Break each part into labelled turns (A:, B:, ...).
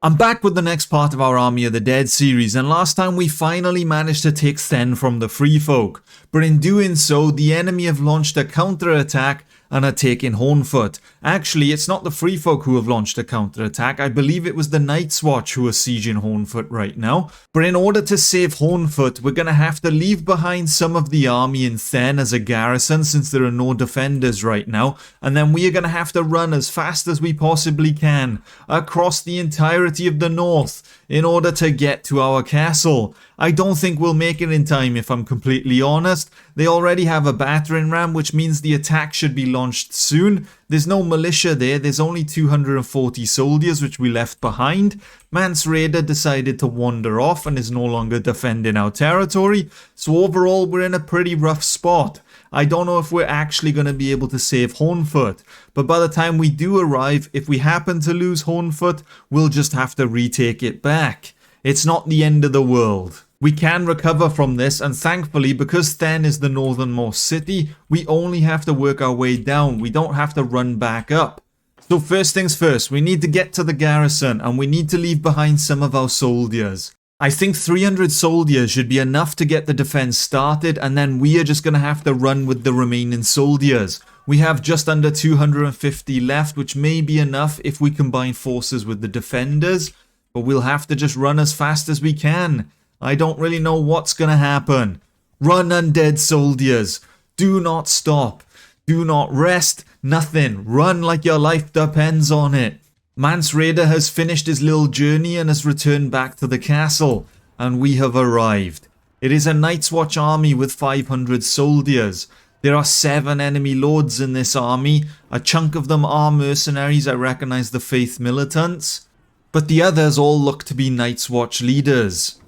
A: I'm back with the next part of our Army of the Dead series, and last time we finally managed to take Sten from the Free Folk, but in doing so the enemy have launched a counter-attack and are taking Hornfoot. Actually, it's not the Free Folk who have launched a counter-attack, I believe it was the Night's Watch who are sieging Hornfoot right now. But in order to save Hornfoot, we're going to have to leave behind some of the army in Then as a garrison since there are no defenders right now, and then we are going to have to run as fast as we possibly can across the entirety of the north in order to get to our castle. I don't think we'll make it in time if I'm completely honest. They already have a battering ram, which means the attack should be launched soon. There's no militia there, there's only 240 soldiers which we left behind. Mance Raider decided to wander off and is no longer defending our territory, so overall we're in a pretty rough spot. I don't know if we're actually going to be able to save Hornfoot, but by the time we do arrive, if we happen to lose Hornfoot, we'll just have to retake it back. It's not the end of the world. We can recover from this, and thankfully, because Then is the northernmost city, we only have to work our way down. We don't have to run back up. So first things first, we need to get to the garrison, and we need to leave behind some of our soldiers. I think 300 soldiers should be enough to get the defense started, and then we are just going to have to run with the remaining soldiers. We have just under 250 left, which may be enough if we combine forces with the defenders, but we'll have to just run as fast as we can. I don't really know what's going to happen. Run, undead soldiers. Do not stop. Do not rest. Nothing. Run like your life depends on it. Mance Raider has finished his little journey and has returned back to the castle, and we have arrived. It is a Night's Watch army with 500 soldiers. There are 7 enemy lords in this army. A chunk of them are mercenaries. I recognize the Faith militants, but the others all look to be Night's Watch leaders.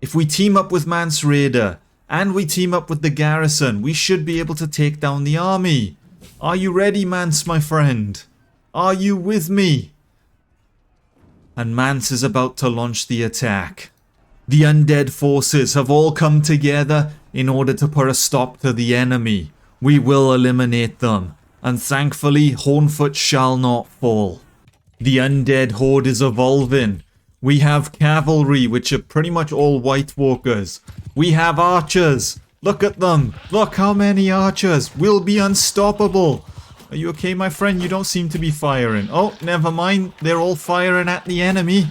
A: If we team up with Mance Raider and we team up with the garrison, we should be able to take down the army. Are you ready, Mance, my friend? Are you with me? And Mance is about to launch the attack. The undead forces have all come together in order to put a stop to the enemy. We will eliminate them, and thankfully Hornfoot shall not fall. The undead horde is evolving. We have cavalry, which are pretty much all Whitewalkers. We have archers. Look at them. Look how many archers. We'll be unstoppable. Are you okay, my friend? You don't seem to be firing. Oh, never mind. They're all firing at the enemy.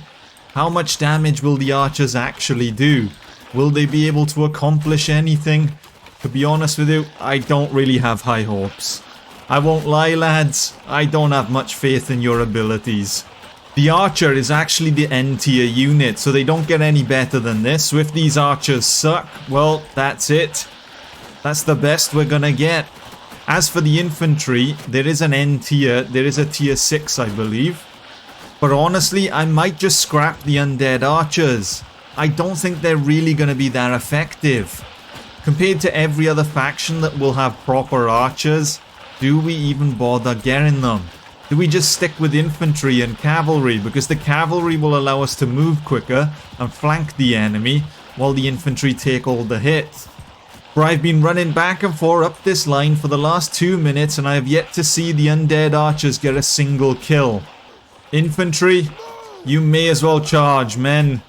A: How much damage will the archers actually do? Will they be able to accomplish anything? To be honest with you, I don't really have high hopes. I won't lie, lads. I don't have much faith in your abilities. The archer is actually the N tier unit, so they don't get any better than this. So if these archers suck, well, that's it. That's the best we're gonna get. As for the infantry, there is an N tier. There is a tier 6, I believe. But honestly, I might just scrap the undead archers. I don't think they're really gonna be that effective. Compared to every other faction that will have proper archers, do we even bother getting them? Do we just stick with infantry and cavalry, because the cavalry will allow us to move quicker and flank the enemy while the infantry take all the hits? For I've been running back and forth up this line for the last 2 minutes and I have yet to see the undead archers get a single kill. Infantry, you may as well charge, men.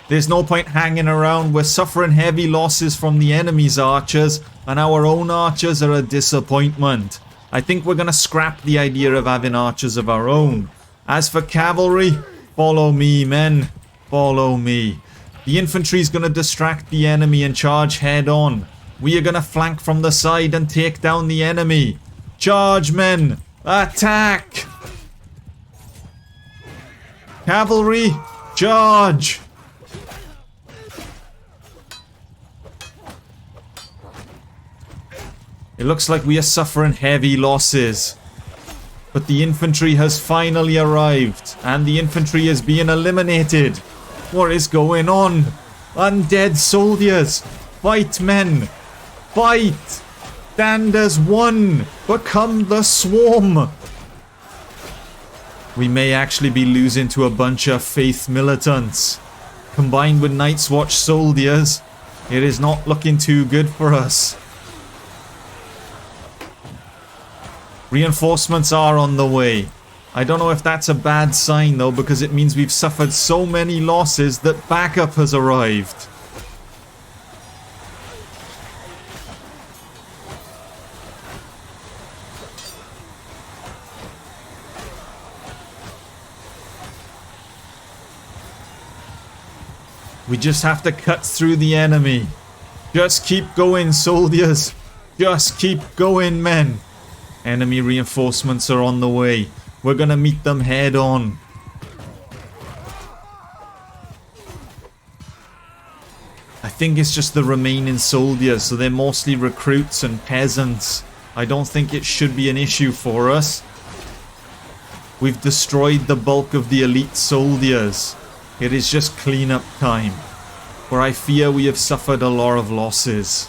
A: There's no point hanging around. We're suffering heavy losses from the enemy's archers, and our own archers are a disappointment. I think we're going to scrap the idea of having archers of our own. As for cavalry, follow me, men. Follow me. The infantry is going to distract the enemy and charge head on. We are going to flank from the side and take down the enemy. Charge, men. Attack. Cavalry, charge. It looks like we are suffering heavy losses. But the infantry has finally arrived, and the infantry is being eliminated. What is going on? Undead soldiers! Fight, men! Fight! Stand as one! Become the swarm! We may actually be losing to a bunch of Faith militants. Combined with Night's Watch soldiers, it is not looking too good for us. Reinforcements are on the way. I don't know if that's a bad sign though, because it means we've suffered so many losses that backup has arrived. We just have to cut through the enemy. Just keep going, soldiers. Just keep going, men. Enemy reinforcements are on the way. We're gonna meet them head on. I think it's just the remaining soldiers, so they're mostly recruits and peasants. I don't think it should be an issue for us. We've destroyed the bulk of the elite soldiers. It is just cleanup time, where I fear we have suffered a lot of losses.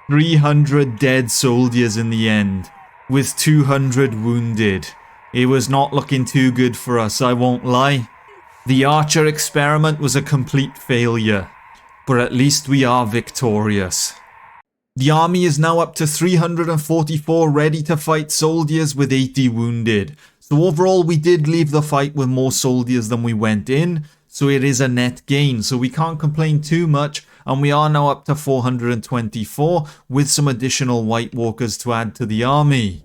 A: 300 dead soldiers in the end, with 200 wounded. It was not looking too good for us, I won't lie. The archer experiment was a complete failure, but at least we are victorious. The army is now up to 344 ready to fight soldiers with 80 wounded. So overall we did leave the fight with more soldiers than we went in. So it is a net gain, so we can't complain too much, and we are now up to 424 with some additional Whitewalkers to add to the army.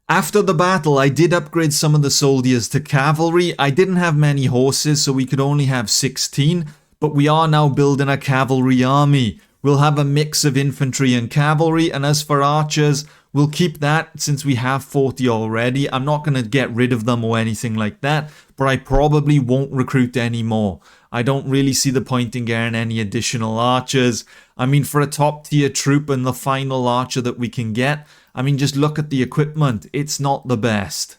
A: After the battle, I did upgrade some of the soldiers to cavalry. I didn't have many horses, so we could only have 16, but we are now building a cavalry army. We'll have a mix of infantry and cavalry, and as for archers, we'll keep that since we have 40 already. I'm not going to get rid of them or anything like that, but I probably won't recruit any more. I don't really see the point in getting any additional archers. I mean, for a top tier troop and the final archer that we can get, I mean, just look at the equipment. It's not the best.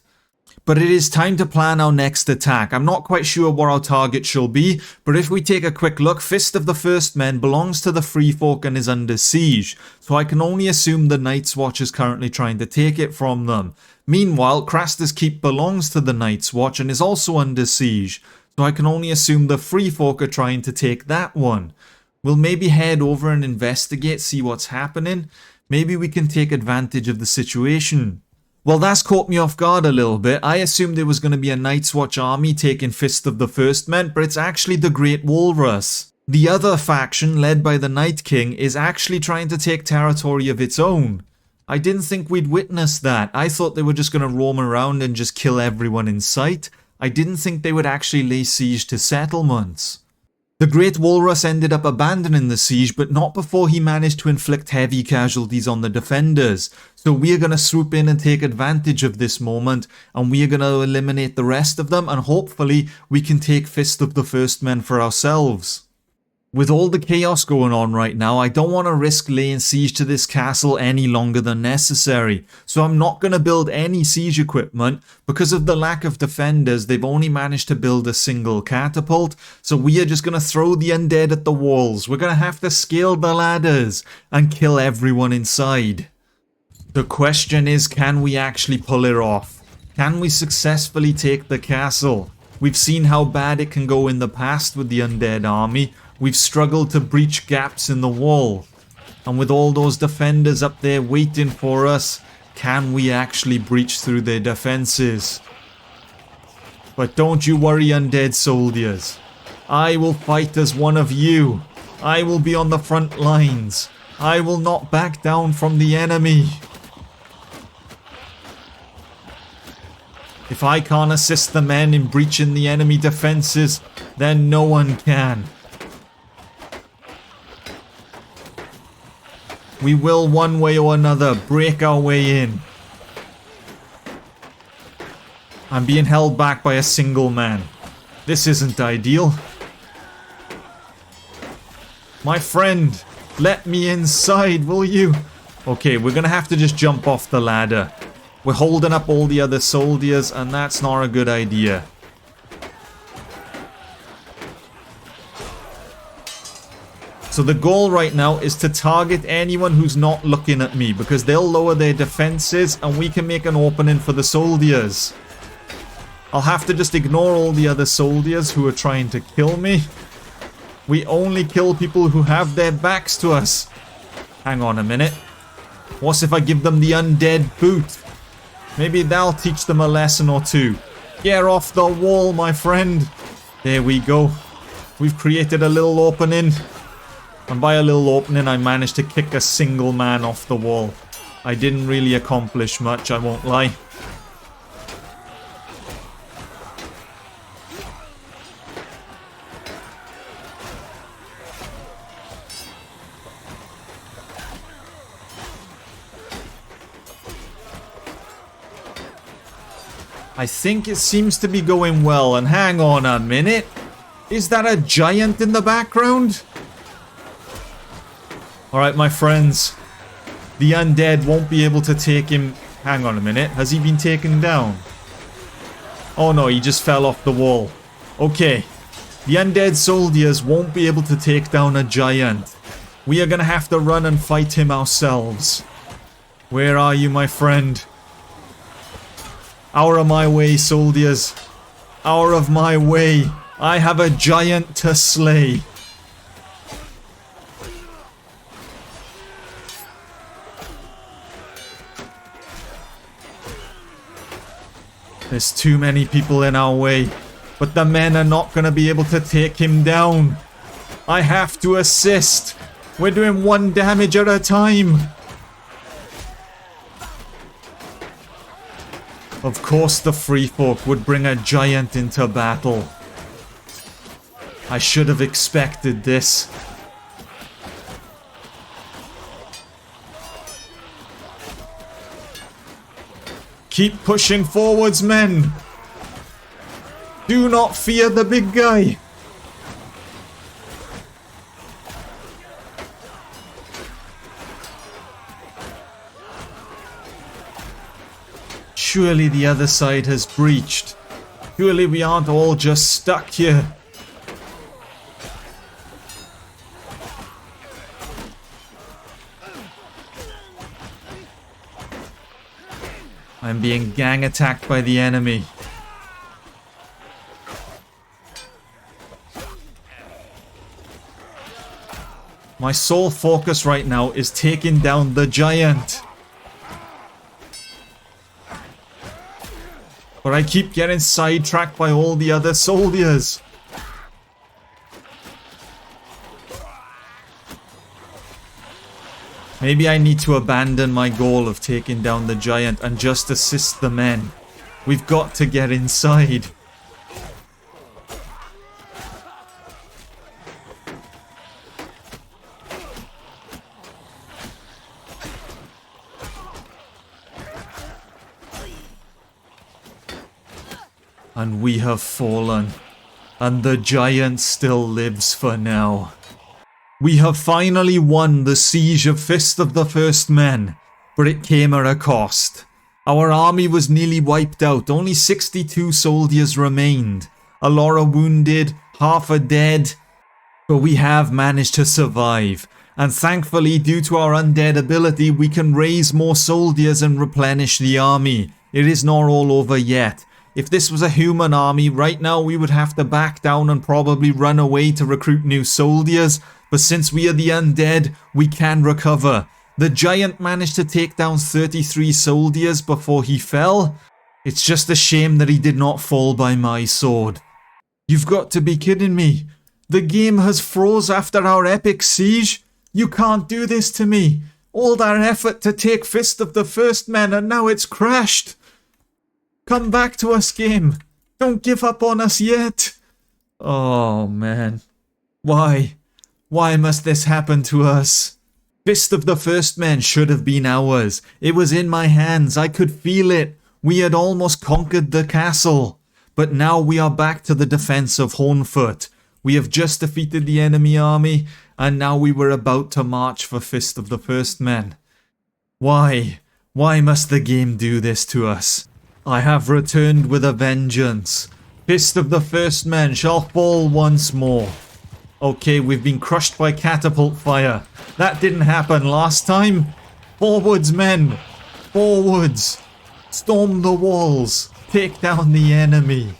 A: But it is time to plan our next attack. I'm not quite sure what our target shall be, but if we take a quick look, Fist of the First Men belongs to the Free Folk and is under siege, so I can only assume the Night's Watch is currently trying to take it from them. Meanwhile, Craster's Keep belongs to the Night's Watch and is also under siege, so I can only assume the Free Folk are trying to take that one. We'll maybe head over and investigate, see what's happening. Maybe we can take advantage of the situation. Well, that's caught me off guard a little bit. I assumed there was going to be a Night's Watch army taking Fist of the First Men, but it's actually the Great Walrus. The other faction, led by the Night King, is actually trying to take territory of its own. I didn't think we'd witness that. I thought they were just going to roam around and just kill everyone in sight. I didn't think they would actually lay siege to settlements. The Great Walrus ended up abandoning the siege, but not before he managed to inflict heavy casualties on the defenders. So we are going to swoop in and take advantage of this moment, and we are going to eliminate the rest of them, and hopefully we can take Fist of the First Men for ourselves. With all the chaos going on right now, I don't want to risk laying siege to this castle any longer than necessary. So I'm not going to build any siege equipment. Because of the lack of defenders, they've only managed to build a single catapult. So we are just going to throw the undead at the walls. We're going to have to scale the ladders and kill everyone inside. The question is, can we actually pull it off? Can we successfully take the castle? We've seen how bad it can go in the past with the undead army. We've struggled to breach gaps in the wall. And with all those defenders up there waiting for us, can we actually breach through their defenses? But don't you worry, undead soldiers. I will fight as one of you. I will be on the front lines. I will not back down from the enemy. If I can't assist the men in breaching the enemy defenses, then no one can. We will one way or another break our way in. I'm being held back by a single man. This isn't ideal. My friend, let me inside, will you? Okay, we're gonna have to just jump off the ladder. We're holding up all the other soldiers, and that's not a good idea. So the goal right now is to target anyone who's not looking at me, because they'll lower their defenses and we can make an opening for the soldiers. I'll have to just ignore all the other soldiers who are trying to kill me. We only kill people who have their backs to us. Hang on a minute. What if I give them the undead boot? Maybe that'll teach them a lesson or two. Get off the wall, my friend. There we go. We've created a little opening. And by a little opening, I managed to kick a single man off the wall. I didn't really accomplish much, I won't lie. I think it seems to be going well, and hang on a minute. Is that a giant in the background? Alright, my friends. The undead won't be able to take him... Hang on a minute. Has he been taken down? Oh no, he just fell off the wall. Okay. The undead soldiers won't be able to take down a giant. We are gonna have to run and fight him ourselves. Where are you, my friend? Out of my way, soldiers. Out of my way. I have a giant to slay. There's too many people in our way. But the men are not going to be able to take him down. I have to assist. We're doing 1 damage at a time. Of course the free folk would bring a giant into battle. I should have expected this. Keep pushing forwards, men. Do not fear the big guy. Surely the other side has breached. Surely we aren't all just stuck here. I'm being gang attacked by the enemy. My sole focus right now is taking down the giant. But I keep getting sidetracked by all the other soldiers. Maybe I need to abandon my goal of taking down the giant and just assist the men. We've got to get inside. And we have fallen. And the giant still lives for now. We have finally won the siege of Fist of the First Men, but it came at a cost. Our army was nearly wiped out, only 62 soldiers remained. A lot of wounded, half are dead, but we have managed to survive. And thankfully, due to our undead ability, we can raise more soldiers and replenish the army. It is not all over yet. If this was a human army, right now we would have to back down and probably run away to recruit new soldiers. But since we are the undead, we can recover. The giant managed to take down 33 soldiers before he fell. It's just a shame that he did not fall by my sword. You've got to be kidding me. The game has froze after our epic siege. You can't do this to me. All that effort to take Fist of the First Men and now it's crashed. Come back to us, game. Don't give up on us yet. Oh, man. Why? Why must this happen to us? Fist of the First Men should have been ours. It was in my hands. I could feel it. We had almost conquered the castle. But now we are back to the defense of Hornfoot. We have just defeated the enemy army, and now we were about to march for Fist of the First Men. Why? Why must the game do this to us? I have returned with a vengeance. Fist of the First Men shall fall once more. Okay, we've been crushed by catapult fire. That didn't happen last time. Forwards, men. Forwards. Storm the walls. Take down the enemy.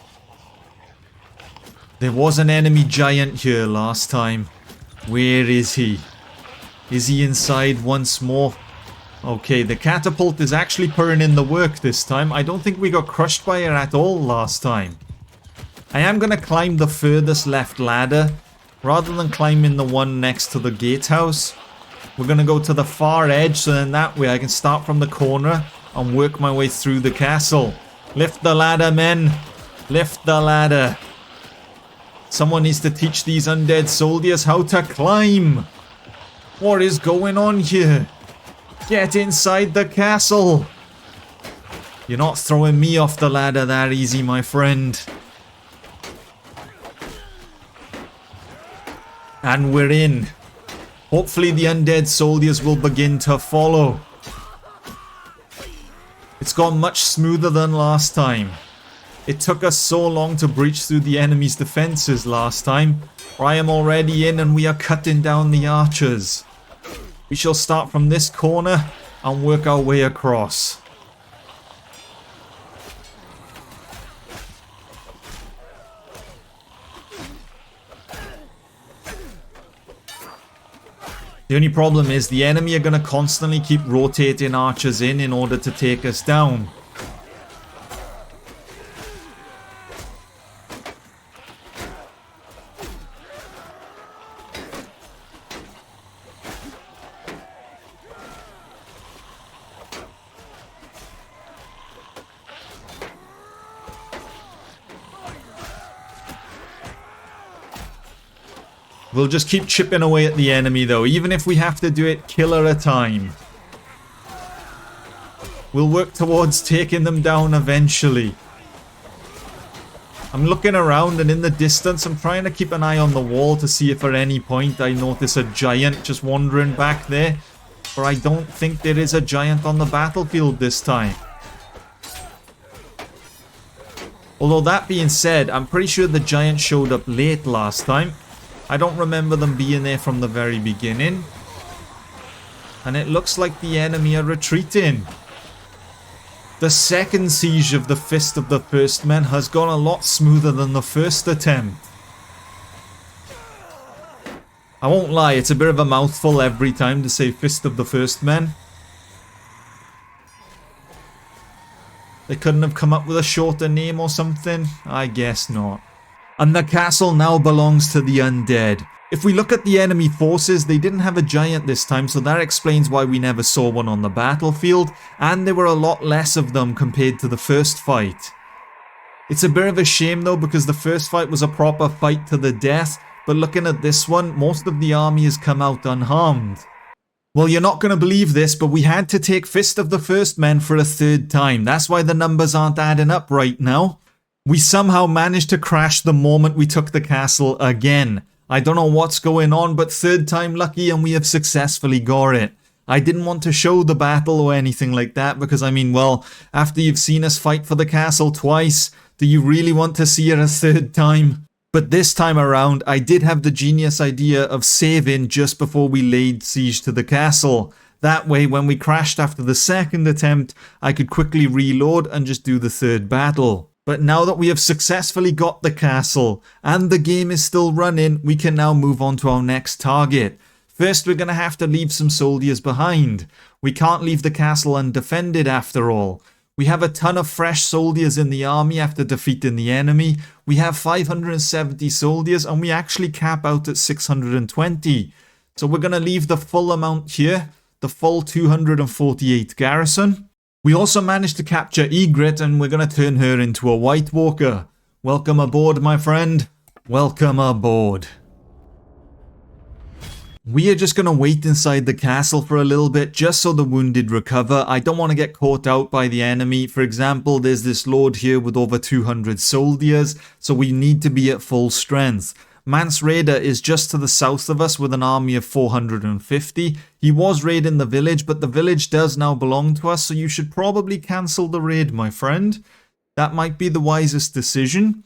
A: There was an enemy giant here last time. Where is he? Is he inside once more? Okay, the catapult is actually putting in the work this time. I don't think we got crushed by it at all last time. I am going to climb the furthest left ladder rather than climbing the one next to the gatehouse. We're going to go to the far edge so then that way I can start from the corner and work my way through the castle. Lift the ladder, men. Lift the ladder. Someone needs to teach these undead soldiers how to climb. What is going on here? Get inside the castle. You're not throwing me off the ladder that easy, my friend. And we're in. Hopefully the undead soldiers will begin to follow. It's gone much smoother than last time. It took us so long to breach through the enemy's defenses last time. I am already in and we are cutting down the archers. We shall start from this corner and work our way across. The only problem is the enemy are going to constantly keep rotating archers in order to take us down. We'll just keep chipping away at the enemy though, even if we have to do it kill at a time. We'll work towards taking them down eventually. I'm looking around and in the distance I'm trying to keep an eye on the wall to see if at any point I notice a giant just wandering back there. But I don't think there is a giant on the battlefield this time. Although that being said, I'm pretty sure the giant showed up late last time. I don't remember them being there from the very beginning. And it looks like the enemy are retreating. The second siege of the Fist of the First Men has gone a lot smoother than the first attempt. I won't lie, it's a bit of a mouthful every time to say Fist of the First Men. They couldn't have come up with a shorter name or something? I guess not. And the castle now belongs to the undead. If we look at the enemy forces, they didn't have a giant this time, so that explains why we never saw one on the battlefield, and there were a lot less of them compared to the first fight. It's a bit of a shame though, because the first fight was a proper fight to the death, but looking at this one, most of the army has come out unharmed. Well, you're not going to believe this, but we had to take Fist of the First Men for a third time. That's why the numbers aren't adding up right now. We somehow managed to crash the moment we took the castle again. I don't know what's going on, but third time lucky and we have successfully got it. I didn't want to show the battle or anything like that because I mean, well, after you've seen us fight for the castle twice, do you really want to see it a third time? But this time around, I did have the genius idea of saving just before we laid siege to the castle. That way, when we crashed after the second attempt, I could quickly reload and just do the third battle. But now that we have successfully got the castle and the game is still running, we can now move on to our next target. First, we're going to have to leave some soldiers behind. We can't leave the castle undefended after all. We have a ton of fresh soldiers in the army after defeating the enemy. We have 570 soldiers and we actually cap out at 620. So we're going to leave the full amount here, the full 248 garrison. We also managed to capture Ygritte and we're going to turn her into a Whitewalker. Welcome aboard, my friend. Welcome aboard. We are just going to wait inside the castle for a little bit just so the wounded recover. I don't want to get caught out by the enemy. For example, there's this lord here with over 200 soldiers, so we need to be at full strength. Mance Raider is just to the south of us with an army of 450. He was raiding the village, but the village does now belong to us, so you should probably cancel the raid, my friend. That might be the wisest decision.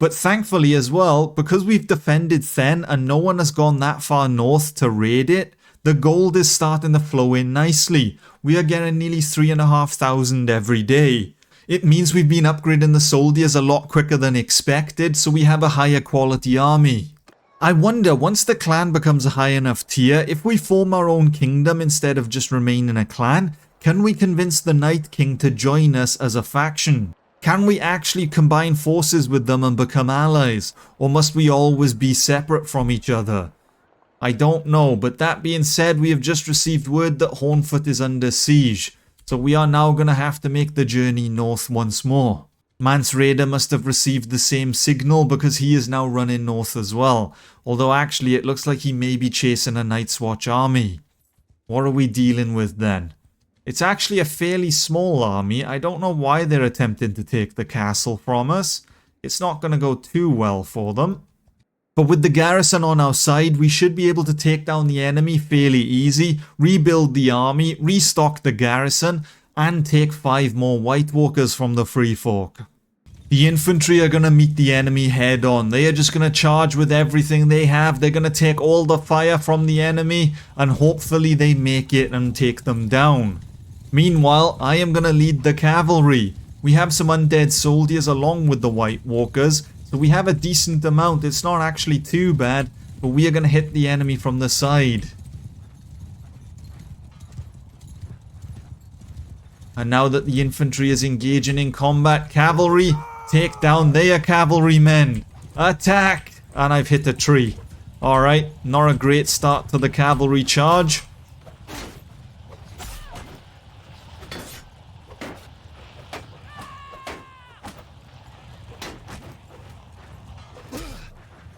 A: But thankfully as well, because we've defended Then and no one has gone that far north to raid it, the gold is starting to flow in nicely. We are getting nearly 3,500 every day. It means we've been upgrading the soldiers a lot quicker than expected, so we have a higher quality army. I wonder, once the clan becomes a high enough tier, if we form our own kingdom instead of just remaining a clan, can we convince the Night King to join us as a faction? Can we actually combine forces with them and become allies? Or must we always be separate from each other? I don't know, but that being said, we have just received word that Hornfoot is under siege, so we are now going to have to make the journey north once more. Mance Raider must have received the same signal because he is now running north as well, although actually it looks like he may be chasing a Night's Watch army. What are we dealing with then? It's actually a fairly small army. I don't know why they're attempting to take the castle from us. It's not going to go too well for them. But with the garrison on our side, we should be able to take down the enemy fairly easy, rebuild the army, restock the garrison, and take 5 more Whitewalkers from the Free Folk. The infantry are going to meet the enemy head on. They are just going to charge with everything they have. They're going to take all the fire from the enemy, and hopefully they make it and take them down. Meanwhile, I am going to lead the cavalry. We have some undead soldiers along with the Whitewalkers, so we have a decent amount. It's not actually too bad, but we are going to hit the enemy from the side. And now that the infantry is engaging in combat, cavalry, take down their cavalrymen. Attack! And I've hit a tree. Alright, not a great start to the cavalry charge.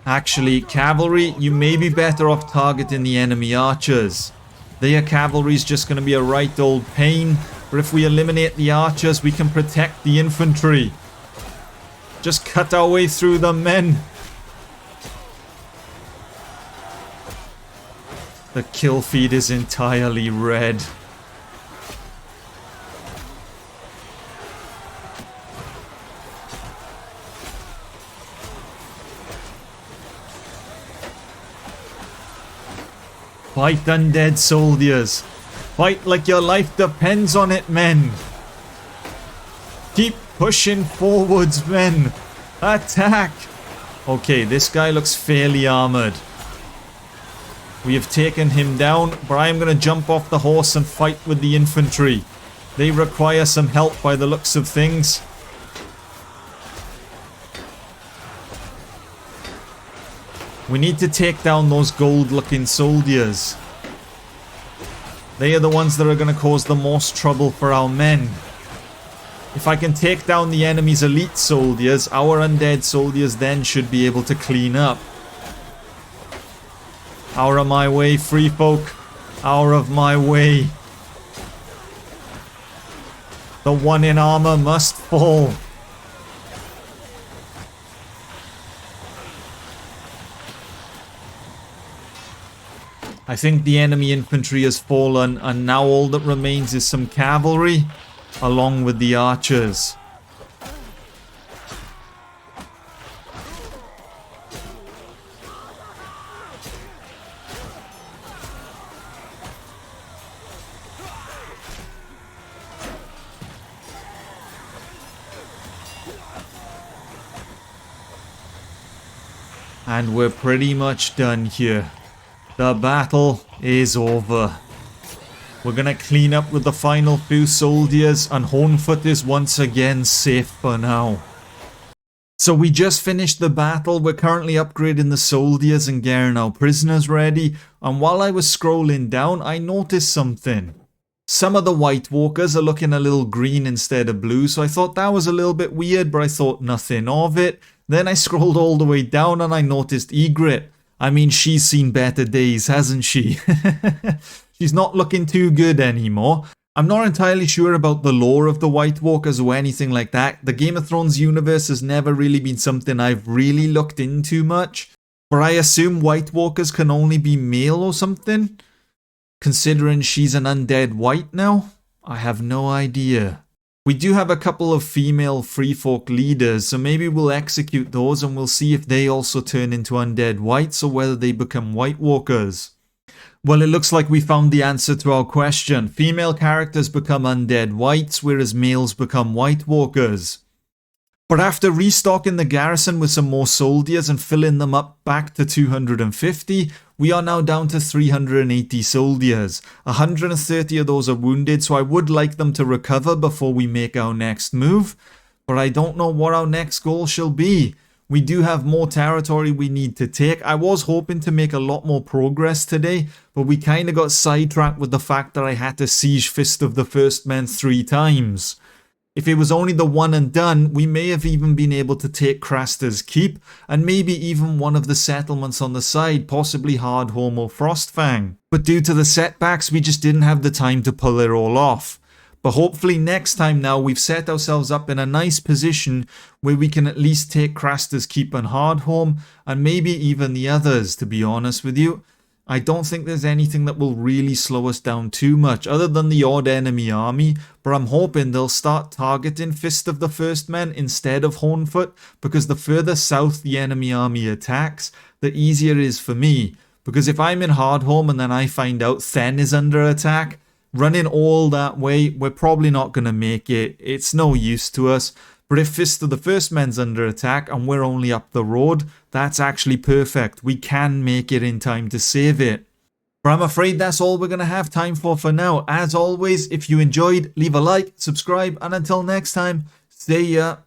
A: Actually, cavalry, you may be better off targeting the enemy archers. Their cavalry's just going to be a right old pain, but if we eliminate the archers, we can protect the infantry. Just cut our way through them, men. The kill feed is entirely red. Fight, undead soldiers. Fight like your life depends on it, men. Keep pushing forwards, men. Attack. Okay, this guy looks fairly armored. We have taken him down, but I am going to jump off the horse and fight with the infantry. They require some help by the looks of things. We need to take down those gold-looking soldiers. They are the ones that are going to cause the most trouble for our men. If I can take down the enemy's elite soldiers, our undead soldiers then should be able to clean up. Out of my way, free folk. Out of my way. The one in armor must fall. I think the enemy infantry has fallen, and now all that remains is some cavalry, along with the archers. And we're pretty much done here. The battle is over. We're gonna clean up with the final few soldiers, and Hornfoot is once again safe for now. So we just finished the battle. We're currently upgrading the soldiers and getting our prisoners ready. And while I was scrolling down, I noticed something. Some of the Whitewalkers are looking a little green instead of blue, so I thought that was a little bit weird, but I thought nothing of it. Then I scrolled all the way down and I noticed Egret. I mean, she's seen better days, hasn't she? She's not looking too good anymore. I'm not entirely sure about the lore of the Whitewalkers or anything like that. The Game of Thrones universe has never really been something I've really looked into much. But I assume Whitewalkers can only be male or something? Considering she's an undead white now? I have no idea. We do have a couple of female freefolk leaders, so maybe we'll execute those and we'll see if they also turn into undead whites or whether they become Whitewalkers. Well, it looks like we found the answer to our question. Female characters become undead whites, whereas males become Whitewalkers. But after restocking the garrison with some more soldiers and filling them up back to 250, we are now down to 380 soldiers. 130 of those are wounded, so I would like them to recover before we make our next move. But I don't know what our next goal shall be. We do have more territory we need to take. I was hoping to make a lot more progress today, but we kind of got sidetracked with the fact that I had to siege Fist of the First Men 3 times. If it was only the one and done, we may have even been able to take Craster's Keep, and maybe even one of the settlements on the side, possibly Hardhome or Frostfang. But due to the setbacks, we just didn't have the time to pull it all off. But hopefully next time now we've set ourselves up in a nice position where we can at least take Craster's Keep and Hardhome, and maybe even the others, to be honest with you. I don't think there's anything that will really slow us down too much other than the odd enemy army, but I'm hoping they'll start targeting Fist of the First Men instead of Hornfoot, because the further south the enemy army attacks, the easier it is for me. Because if I'm in Hardhome and then I find out Then is under attack, running all that way, we're probably not going to make it. It's no use to us. But if Fist of the First Men's under attack and we're only up the road, that's actually perfect. We can make it in time to save it. But I'm afraid that's all we're going to have time for now. As always, if you enjoyed, leave a like, subscribe, and until next time, see ya.